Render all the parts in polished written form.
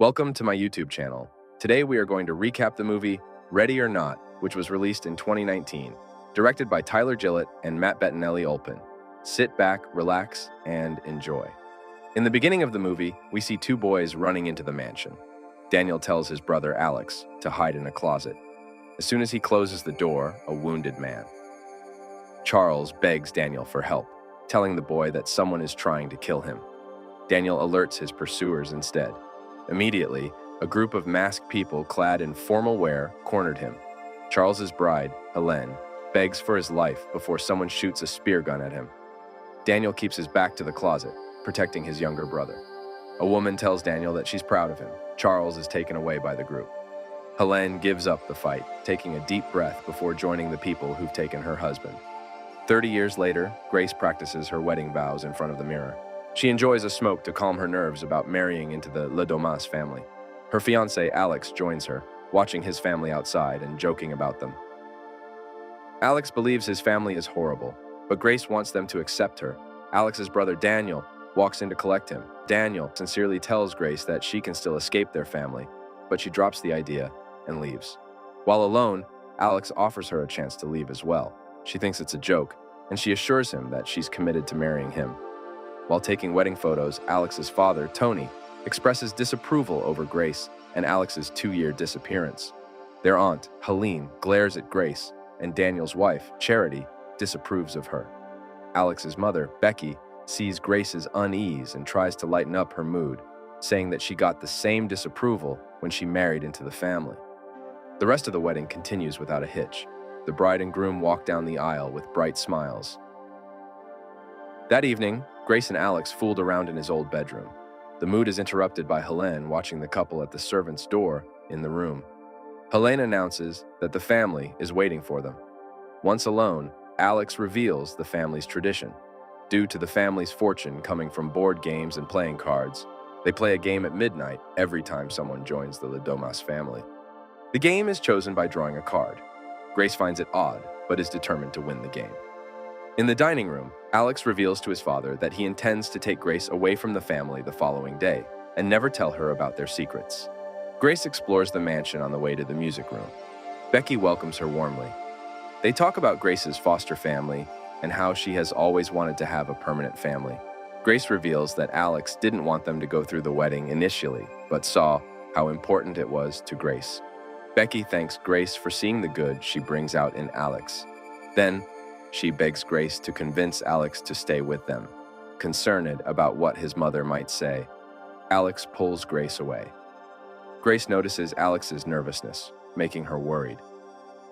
Welcome to my YouTube channel. Today we are going to recap the movie Ready or Not, which was released in 2019, directed by Tyler Gillett and Matt Bettinelli-Olpin. Sit back, relax, and enjoy. In the beginning of the movie, we see two boys running into the mansion. Daniel tells his brother Alex to hide in a closet. As soon as he closes the door, a wounded man. Charles begs Daniel for help, telling the boy that someone is trying to kill him. Daniel alerts his pursuers instead. Immediately, a group of masked people clad in formal wear cornered him. Charles's bride, Helene, begs for his life before someone shoots a spear gun at him. Daniel keeps his back to the closet, protecting his younger brother. A woman tells Daniel that she's proud of him. Charles is taken away by the group. Helene gives up the fight, taking a deep breath before joining the people who've taken her husband. 30 years later, Grace practices her wedding vows in front of the mirror. She enjoys a smoke to calm her nerves about marrying into the Le Domas family. Her fiancé, Alex, joins her, watching his family outside and joking about them. Alex believes his family is horrible, but Grace wants them to accept her. Alex's brother, Daniel, walks in to collect him. Daniel sincerely tells Grace that she can still escape their family, but she drops the idea and leaves. While alone, Alex offers her a chance to leave as well. She thinks it's a joke, and she assures him that she's committed to marrying him. While taking wedding photos, Alex's father, Tony, expresses disapproval over Grace and Alex's 2-year disappearance. Their aunt, Helene, glares at Grace, and Daniel's wife, Charity, disapproves of her. Alex's mother, Becky, sees Grace's unease and tries to lighten up her mood, saying that she got the same disapproval when she married into the family. The rest of the wedding continues without a hitch. The bride and groom walk down the aisle with bright smiles. That evening, Grace and Alex fooled around in his old bedroom. The mood is interrupted by Helene watching the couple at the servant's door in the room. Helene announces that the family is waiting for them. Once alone, Alex reveals the family's tradition. Due to the family's fortune coming from board games and playing cards, they play a game at midnight every time someone joins the Le Domas family. The game is chosen by drawing a card. Grace finds it odd, but is determined to win the game. In the dining room, Alex reveals to his father that he intends to take Grace away from the family the following day and never tell her about their secrets. Grace explores the mansion on the way to the music room. Becky welcomes her warmly. They talk about Grace's foster family and how she has always wanted to have a permanent family. Grace reveals that Alex didn't want them to go through the wedding initially, but saw how important it was to Grace. Becky thanks Grace for seeing the good she brings out in Alex. Then, she begs Grace to convince Alex to stay with them. Concerned about what his mother might say, Alex pulls Grace away. Grace notices Alex's nervousness, making her worried.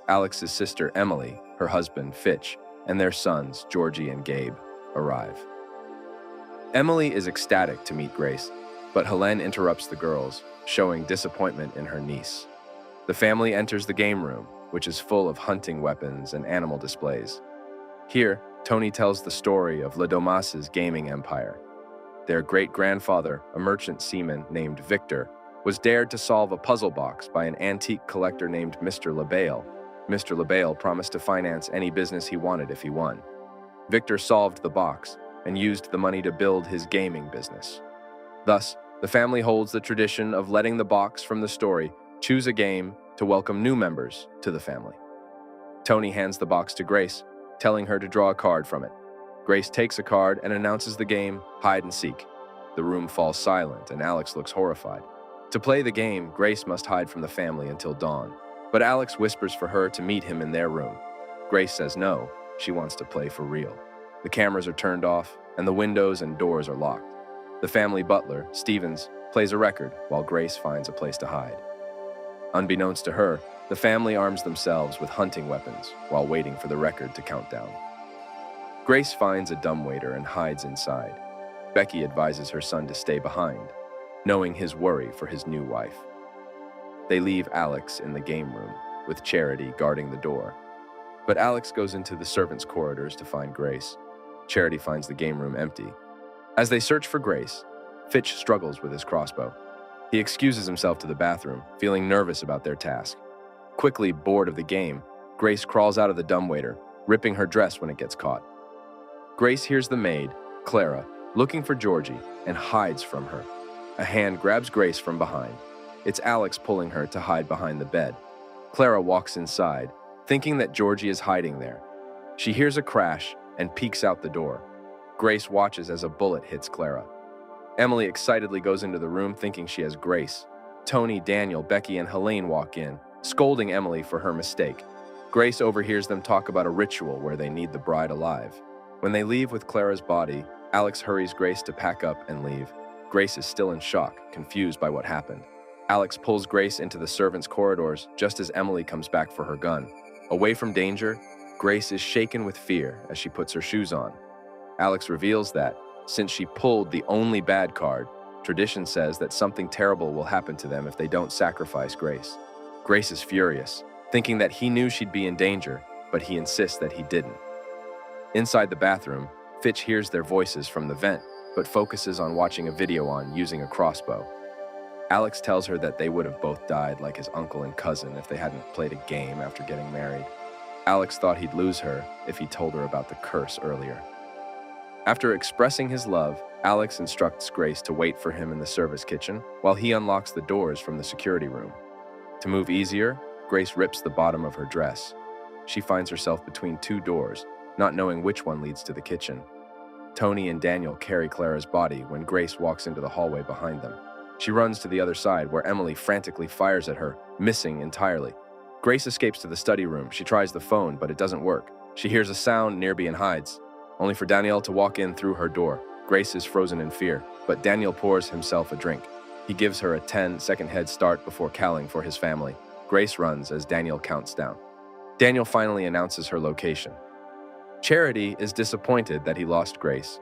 Alex's sister Emily, her husband Fitch, and their sons Georgie and Gabe arrive. Emily is ecstatic to meet Grace, but Helene interrupts the girls, showing disappointment in her niece. The family enters the game room, which is full of hunting weapons and animal displays. Here, Tony tells the story of Le Domas's gaming empire. Their great-grandfather, a merchant seaman named Victor, was dared to solve a puzzle box by an antique collector named Mr. LaBelle. Mr. LaBelle promised to finance any business he wanted if he won. Victor solved the box and used the money to build his gaming business. Thus, the family holds the tradition of letting the box from the story choose a game to welcome new members to the family. Tony hands the box to Grace, telling her to draw a card from it. Grace takes a card and announces the game, hide and seek. The room falls silent and Alex looks horrified. To play the game, Grace must hide from the family until dawn, but Alex whispers for her to meet him in their room. Grace says no, she wants to play for real. The cameras are turned off and the windows and doors are locked. The family butler, Stevens, plays a record while Grace finds a place to hide. Unbeknownst to her, the family arms themselves with hunting weapons while waiting for the record to count down. Grace finds a dumbwaiter and hides inside. Becky advises her son to stay behind, knowing his worry for his new wife. They leave Alex in the game room, with Charity guarding the door. But Alex goes into the servants' corridors to find Grace. Charity finds the game room empty. As they search for Grace, Fitch struggles with his crossbow. He excuses himself to the bathroom, feeling nervous about their task. Quickly bored of the game, Grace crawls out of the dumbwaiter, ripping her dress when it gets caught. Grace hears the maid, Clara, looking for Georgie and hides from her. A hand grabs Grace from behind. It's Alex pulling her to hide behind the bed. Clara walks inside, thinking that Georgie is hiding there. She hears a crash and peeks out the door. Grace watches as a bullet hits Clara. Emily excitedly goes into the room thinking she has Grace. Tony, Daniel, Becky, and Helene walk in, scolding Emily for her mistake. Grace overhears them talk about a ritual where they need the bride alive. When they leave with Clara's body, Alex hurries Grace to pack up and leave. Grace is still in shock, confused by what happened. Alex pulls Grace into the servants' corridors just as Emily comes back for her gun. Away from danger, Grace is shaken with fear as she puts her shoes on. Alex reveals that, since she pulled the only bad card, tradition says that something terrible will happen to them if they don't sacrifice Grace. Grace is furious, thinking that he knew she'd be in danger, but he insists that he didn't. Inside the bathroom, Fitch hears their voices from the vent, but focuses on watching a video on using a crossbow. Alex tells her that they would have both died like his uncle and cousin if they hadn't played a game after getting married. Alex thought he'd lose her if he told her about the curse earlier. After expressing his love, Alex instructs Grace to wait for him in the service kitchen while he unlocks the doors from the security room. To move easier, Grace rips the bottom of her dress. She finds herself between two doors, not knowing which one leads to the kitchen. Tony and Daniel carry Clara's body when Grace walks into the hallway behind them. She runs to the other side where Emily frantically fires at her, missing entirely. Grace escapes to the study room. She tries the phone, but it doesn't work. She hears a sound nearby and hides, only for Daniel to walk in through her door. Grace is frozen in fear, but Daniel pours himself a drink. He gives her a 10-second head start before calling for his family. Grace runs as Daniel counts down. Daniel finally announces her location. Charity is disappointed that he lost Grace.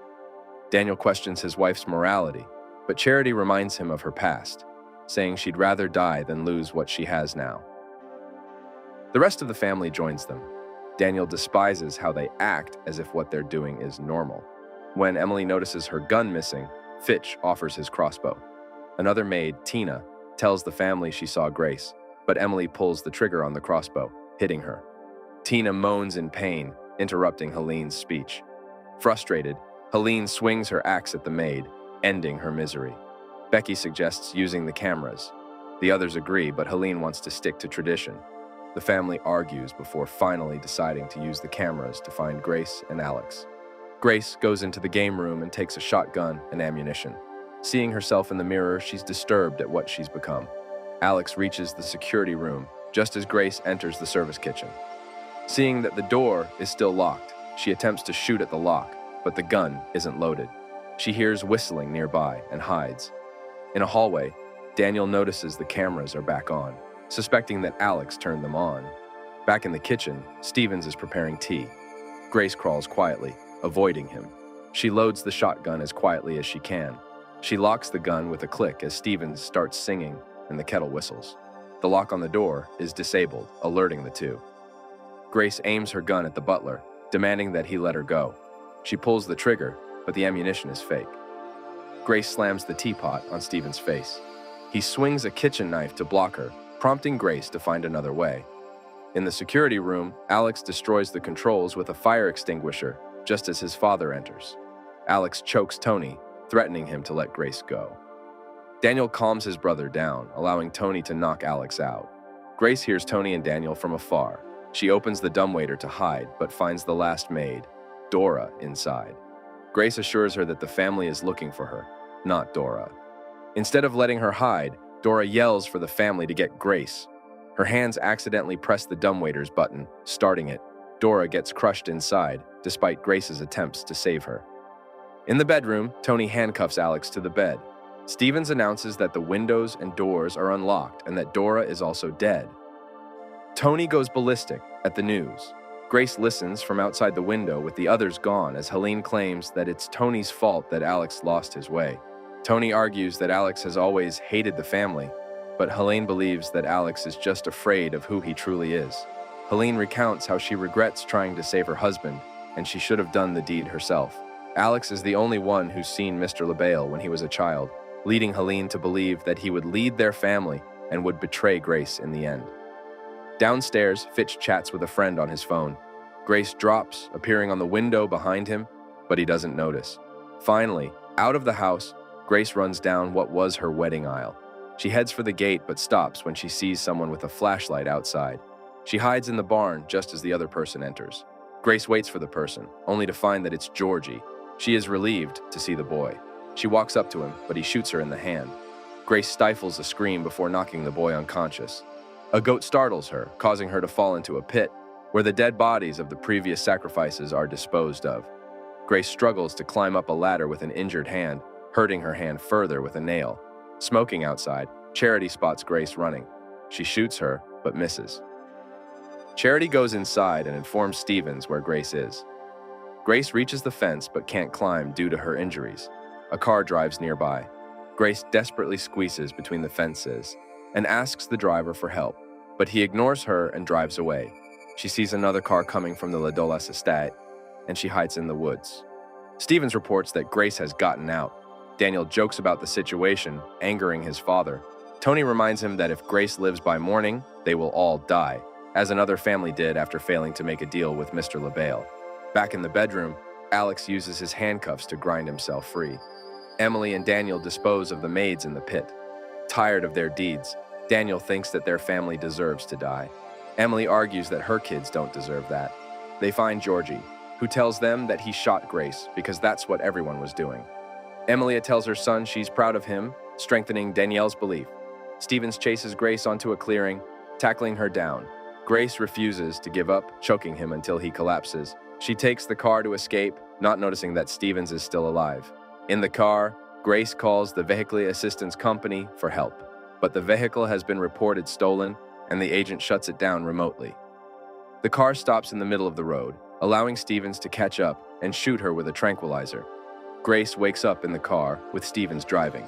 Daniel questions his wife's morality, but Charity reminds him of her past, saying she'd rather die than lose what she has now. The rest of the family joins them. Daniel despises how they act as if what they're doing is normal. When Emily notices her gun missing, Fitch offers his crossbow. Another maid, Tina, tells the family she saw Grace, but Emily pulls the trigger on the crossbow, hitting her. Tina moans in pain, interrupting Helene's speech. Frustrated, Helene swings her axe at the maid, ending her misery. Becky suggests using the cameras. The others agree, but Helene wants to stick to tradition. The family argues before finally deciding to use the cameras to find Grace and Alex. Grace goes into the game room and takes a shotgun and ammunition. Seeing herself in the mirror, she's disturbed at what she's become. Alex reaches the security room just as Grace enters the service kitchen. Seeing that the door is still locked, she attempts to shoot at the lock, but the gun isn't loaded. She hears whistling nearby and hides. In a hallway, Daniel notices the cameras are back on, suspecting that Alex turned them on. Back in the kitchen, Stevens is preparing tea. Grace crawls quietly, avoiding him. She loads the shotgun as quietly as she can. She locks the gun with a click as Stevens starts singing and the kettle whistles. The lock on the door is disabled, alerting the two. Grace aims her gun at the butler, demanding that he let her go. She pulls the trigger, but the ammunition is fake. Grace slams the teapot on Stevens' face. He swings a kitchen knife to block her, prompting Grace to find another way. In the security room, Alex destroys the controls with a fire extinguisher just as his father enters. Alex chokes Tony, threatening him to let Grace go. Daniel calms his brother down, allowing Tony to knock Alex out. Grace hears Tony and Daniel from afar. She opens the dumbwaiter to hide, but finds the last maid, Dora, inside. Grace assures her that the family is looking for her, not Dora. Instead of letting her hide, Dora yells for the family to get Grace. Her hands accidentally press the dumbwaiter's button, starting it. Dora gets crushed inside, despite Grace's attempts to save her. In the bedroom, Tony handcuffs Alex to the bed. Stevens announces that the windows and doors are unlocked and that Dora is also dead. Tony goes ballistic at the news. Grace listens from outside the window with the others gone as Helene claims that it's Tony's fault that Alex lost his way. Tony argues that Alex has always hated the family, but Helene believes that Alex is just afraid of who he truly is. Helene recounts how she regrets trying to save her husband, and she should have done the deed herself. Alex is the only one who's seen Mr. LaBelle when he was a child, leading Helene to believe that he would lead their family and would betray Grace in the end. Downstairs, Fitch chats with a friend on his phone. Grace drops, appearing on the window behind him, but he doesn't notice. Finally, out of the house, Grace runs down what was her wedding aisle. She heads for the gate but stops when she sees someone with a flashlight outside. She hides in the barn just as the other person enters. Grace waits for the person, only to find that it's Georgie. She is relieved to see the boy. She walks up to him, but he shoots her in the hand. Grace stifles a scream before knocking the boy unconscious. A goat startles her, causing her to fall into a pit, where the dead bodies of the previous sacrifices are disposed of. Grace struggles to climb up a ladder with an injured hand, hurting her hand further with a nail. Smoking outside, Charity spots Grace running. She shoots her, but misses. Charity goes inside and informs Stevens where Grace is. Grace reaches the fence but can't climb due to her injuries. A car drives nearby. Grace desperately squeezes between the fences and asks the driver for help, but he ignores her and drives away. She sees another car coming from the Ladolas estate, and she hides in the woods. Stevens reports that Grace has gotten out. Daniel jokes about the situation, angering his father. Tony reminds him that if Grace lives by morning, they will all die, as another family did after failing to make a deal with Mr. LaBelle. Back in the bedroom, Alex uses his handcuffs to grind himself free. Emily and Daniel dispose of the maids in the pit. Tired of their deeds, Daniel thinks that their family deserves to die. Emily argues that her kids don't deserve that. They find Georgie, who tells them that he shot Grace because that's what everyone was doing. Emilia tells her son she's proud of him, strengthening Danielle's belief. Stevens chases Grace onto a clearing, tackling her down. Grace refuses to give up, choking him until he collapses. She takes the car to escape, not noticing that Stevens is still alive. In the car, Grace calls the Vehicle Assistance Company for help, but the vehicle has been reported stolen, and the agent shuts it down remotely. The car stops in the middle of the road, allowing Stevens to catch up and shoot her with a tranquilizer. Grace wakes up in the car, with Stevens driving.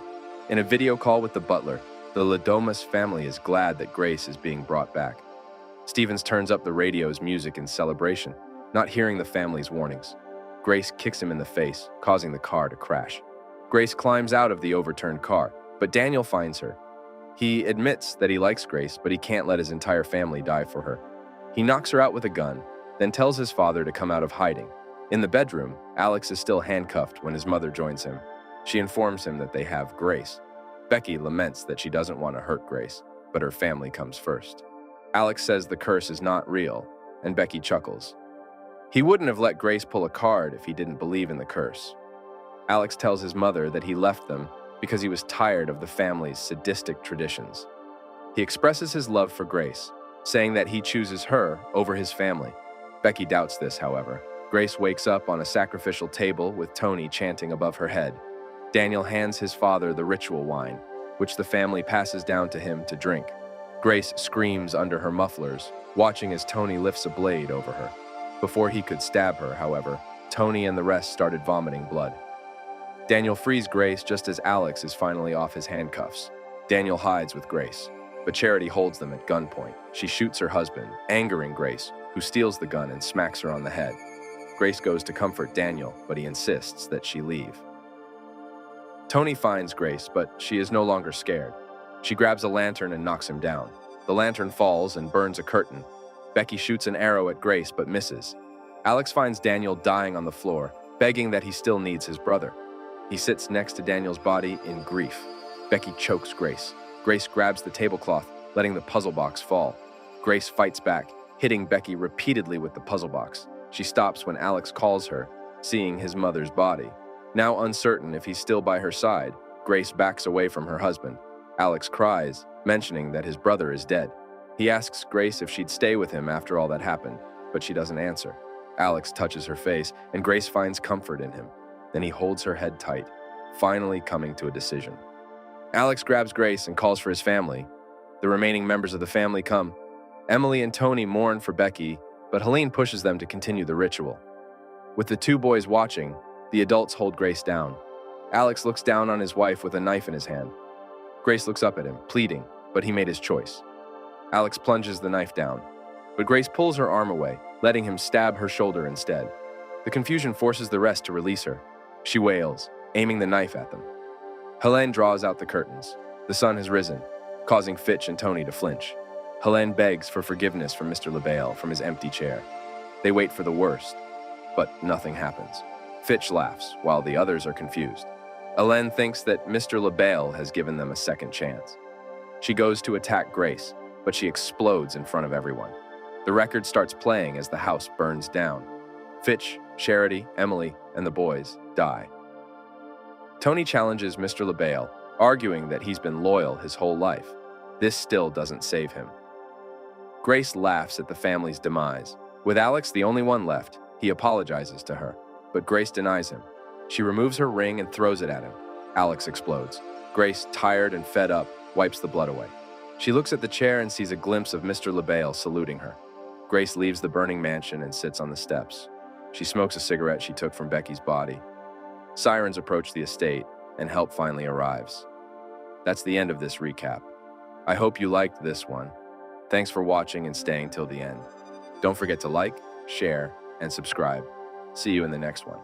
In a video call with the butler, the Ladomas family is glad that Grace is being brought back. Stevens turns up the radio's music in celebration, not hearing the family's warnings. Grace kicks him in the face, causing the car to crash. Grace climbs out of the overturned car, but Daniel finds her. He admits that he likes Grace, but he can't let his entire family die for her. He knocks her out with a gun, then tells his father to come out of hiding. In the bedroom, Alex is still handcuffed when his mother joins him. She informs him that they have Grace. Becky laments that she doesn't want to hurt Grace, but her family comes first. Alex says the curse is not real, and Becky chuckles. He wouldn't have let Grace pull a card if he didn't believe in the curse. Alex tells his mother that he left them because he was tired of the family's sadistic traditions. He expresses his love for Grace, saying that he chooses her over his family. Becky doubts this, however. Grace wakes up on a sacrificial table with Tony chanting above her head. Daniel hands his father the ritual wine, which the family passes down to him to drink. Grace screams under her mufflers, watching as Tony lifts a blade over her. Before he could stab her, however, Tony and the rest started vomiting blood. Daniel frees Grace just as Alex is finally off his handcuffs. Daniel hides with Grace, but Charity holds them at gunpoint. She shoots her husband, angering Grace, who steals the gun and smacks her on the head. Grace goes to comfort Daniel, but he insists that she leave. Tony finds Grace, but she is no longer scared. She grabs a lantern and knocks him down. The lantern falls and burns a curtain. Becky shoots an arrow at Grace, but misses. Alex finds Daniel dying on the floor, begging that he still needs his brother. He sits next to Daniel's body in grief. Becky chokes Grace. Grace grabs the tablecloth, letting the puzzle box fall. Grace fights back, hitting Becky repeatedly with the puzzle box. She stops when Alex calls her, seeing his mother's body. Now uncertain if he's still by her side, Grace backs away from her husband. Alex cries, mentioning that his brother is dead. He asks Grace if she'd stay with him after all that happened, but she doesn't answer. Alex touches her face, and Grace finds comfort in him. Then he holds her head tight, finally coming to a decision. Alex grabs Grace and calls for his family. The remaining members of the family come. Emily and Tony mourn for Becky, but Helene pushes them to continue the ritual. With the two boys watching, the adults hold Grace down. Alex looks down on his wife with a knife in his hand. Grace looks up at him, pleading, but he made his choice. Alex plunges the knife down, but Grace pulls her arm away, letting him stab her shoulder instead. The confusion forces the rest to release her. She wails, aiming the knife at them. Helene draws out the curtains. The sun has risen, causing Fitch and Tony to flinch. Helene begs for forgiveness from Mr. LaBelle from his empty chair. They wait for the worst, but nothing happens. Fitch laughs, while the others are confused. Hélène thinks that Mr. LaBelle has given them a second chance. She goes to attack Grace, but she explodes in front of everyone. The record starts playing as the house burns down. Fitch, Charity, Emily, and the boys die. Tony challenges Mr. LaBelle, arguing that he's been loyal his whole life. This still doesn't save him. Grace laughs at the family's demise. With Alex the only one left, he apologizes to her, but Grace denies him. She removes her ring and throws it at him. Alex explodes. Grace, tired and fed up, wipes the blood away. She looks at the chair and sees a glimpse of Mr. LaBelle saluting her. Grace leaves the burning mansion and sits on the steps. She smokes a cigarette she took from Becky's body. Sirens approach the estate, and help finally arrives. That's the end of this recap. I hope you liked this one. Thanks for watching and staying till the end. Don't forget to like, share, and subscribe. See you in the next one.